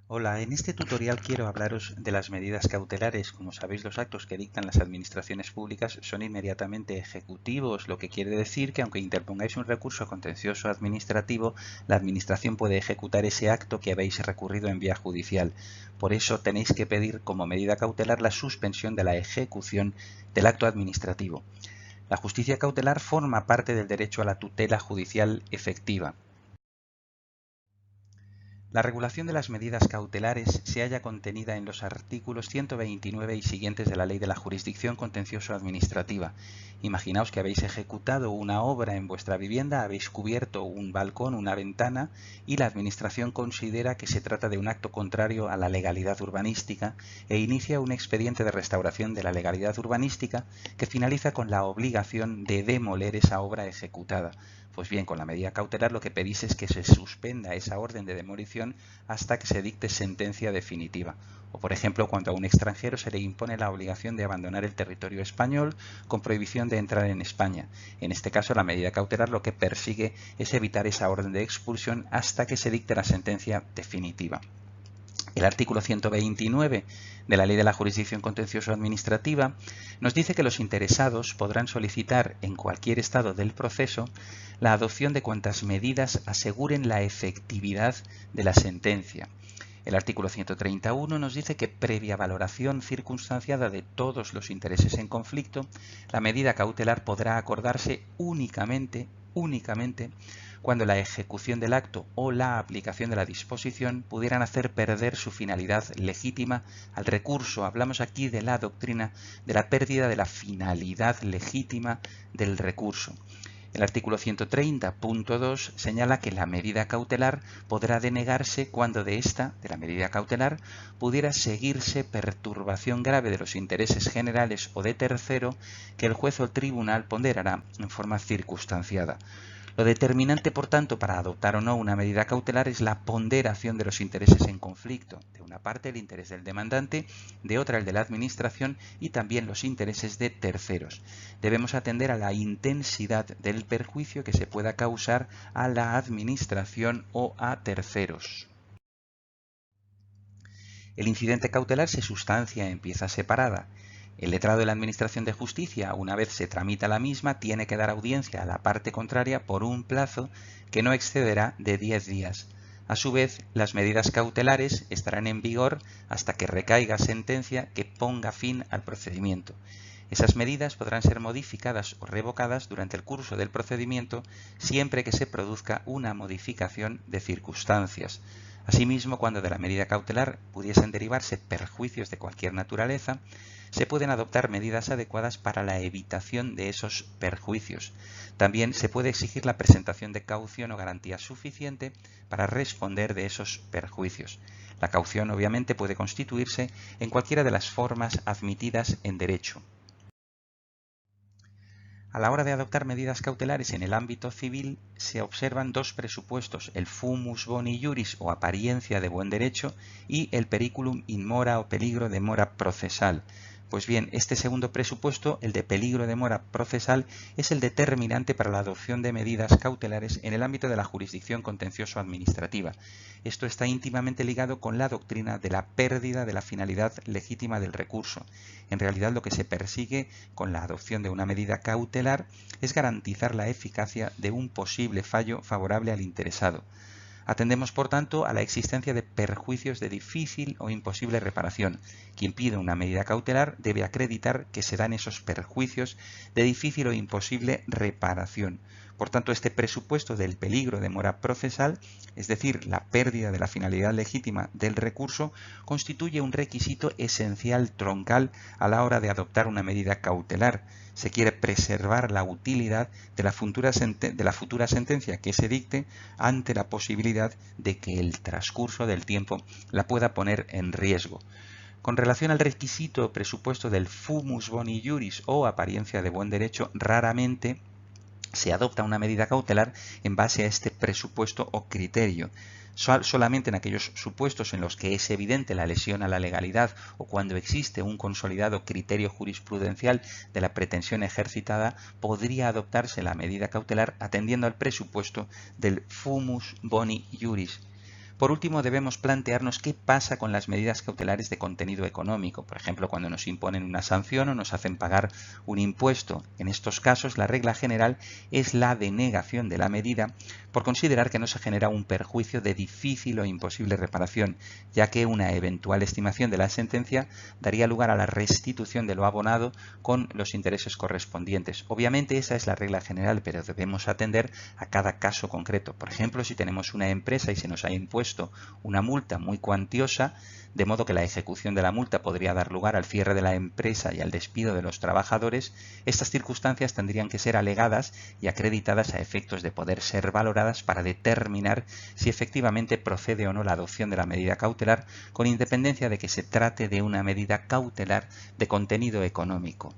Hola, en este tutorial quiero hablaros de las medidas cautelares. Como sabéis, los actos que dictan las administraciones públicas son inmediatamente ejecutivos, lo que quiere decir que aunque interpongáis un recurso contencioso administrativo, la administración puede ejecutar ese acto que habéis recurrido en vía judicial. Por eso tenéis que pedir como medida cautelar la suspensión de la ejecución del acto administrativo. La justicia cautelar forma parte del derecho a la tutela judicial efectiva. La regulación de las medidas cautelares se halla contenida en los artículos 129 y siguientes de la Ley de la Jurisdicción Contencioso-Administrativa. Imaginaos que habéis ejecutado una obra en vuestra vivienda, habéis cubierto un balcón, una ventana, y la Administración considera que se trata de un acto contrario a la legalidad urbanística e inicia un expediente de restauración de la legalidad urbanística que finaliza con la obligación de demoler esa obra ejecutada. Pues bien, con la medida cautelar lo que pedís es que se suspenda esa orden de demolición hasta que se dicte sentencia definitiva. O, por ejemplo, cuando a un extranjero se le impone la obligación de abandonar el territorio español con prohibición de entrar en España. En este caso, la medida cautelar lo que persigue es evitar esa orden de expulsión hasta que se dicte la sentencia definitiva. El artículo 129 de la Ley de la Jurisdicción Contencioso-Administrativa nos dice que los interesados podrán solicitar en cualquier estado del proceso la adopción de cuantas medidas aseguren la efectividad de la sentencia. El artículo 131 nos dice que previa valoración circunstanciada de todos los intereses en conflicto, la medida cautelar podrá acordarse únicamente cuando la ejecución del acto o la aplicación de la disposición pudieran hacer perder su finalidad legítima al recurso. Hablamos aquí de la doctrina de la pérdida de la finalidad legítima del recurso. El artículo 130.2 señala que la medida cautelar podrá denegarse cuando de la medida cautelar, pudiera seguirse perturbación grave de los intereses generales o de tercero que el juez o el tribunal ponderará en forma circunstanciada. Lo determinante, por tanto, para adoptar o no una medida cautelar es la ponderación de los intereses en conflicto. De una parte, el interés del demandante, de otra, el de la administración y también los intereses de terceros. Debemos atender a la intensidad del perjuicio que se pueda causar a la administración o a terceros. El incidente cautelar se sustancia en pieza separada. El letrado de la Administración de Justicia, una vez se tramita la misma, tiene que dar audiencia a la parte contraria por un plazo que no excederá de 10 días. A su vez, las medidas cautelares estarán en vigor hasta que recaiga sentencia que ponga fin al procedimiento. Esas medidas podrán ser modificadas o revocadas durante el curso del procedimiento siempre que se produzca una modificación de circunstancias. Asimismo, cuando de la medida cautelar pudiesen derivarse perjuicios de cualquier naturaleza, se pueden adoptar medidas adecuadas para la evitación de esos perjuicios. También se puede exigir la presentación de caución o garantía suficiente para responder de esos perjuicios. La caución obviamente puede constituirse en cualquiera de las formas admitidas en derecho. A la hora de adoptar medidas cautelares en el ámbito civil se observan dos presupuestos, el fumus boni iuris o apariencia de buen derecho y el periculum in mora o peligro de mora procesal. Pues bien, este segundo presupuesto, el de peligro de mora procesal, es el determinante para la adopción de medidas cautelares en el ámbito de la jurisdicción contencioso-administrativa. Esto está íntimamente ligado con la doctrina de la pérdida de la finalidad legítima del recurso. En realidad, lo que se persigue con la adopción de una medida cautelar es garantizar la eficacia de un posible fallo favorable al interesado. Atendemos, por tanto, a la existencia de perjuicios de difícil o imposible reparación. Quien pide una medida cautelar debe acreditar que se dan esos perjuicios de difícil o imposible reparación. Por tanto, este presupuesto del peligro de mora procesal, es decir, la pérdida de la finalidad legítima del recurso, constituye un requisito esencial troncal a la hora de adoptar una medida cautelar. Se quiere preservar la utilidad de la futura sentencia que se dicte ante la posibilidad de que el transcurso del tiempo la pueda poner en riesgo. Con relación al requisito presupuesto del fumus boni iuris o apariencia de buen derecho, raramente se adopta una medida cautelar en base a este presupuesto o criterio. Solamente en aquellos supuestos en los que es evidente la lesión a la legalidad o cuando existe un consolidado criterio jurisprudencial de la pretensión ejercitada, podría adoptarse la medida cautelar atendiendo al presupuesto del fumus boni iuris. Por último, debemos plantearnos qué pasa con las medidas cautelares de contenido económico, por ejemplo, cuando nos imponen una sanción o nos hacen pagar un impuesto. En estos casos, la regla general es la denegación de la medida por considerar que no se genera un perjuicio de difícil o imposible reparación, ya que una eventual estimación de la sentencia daría lugar a la restitución de lo abonado con los intereses correspondientes. Obviamente esa es la regla general, pero debemos atender a cada caso concreto. Por ejemplo, si tenemos una empresa y se nos ha impuesto una multa muy cuantiosa, de modo que la ejecución de la multa podría dar lugar al cierre de la empresa y al despido de los trabajadores, estas circunstancias tendrían que ser alegadas y acreditadas a efectos de poder ser valoradas para determinar si efectivamente procede o no la adopción de la medida cautelar, con independencia de que se trate de una medida cautelar de contenido económico.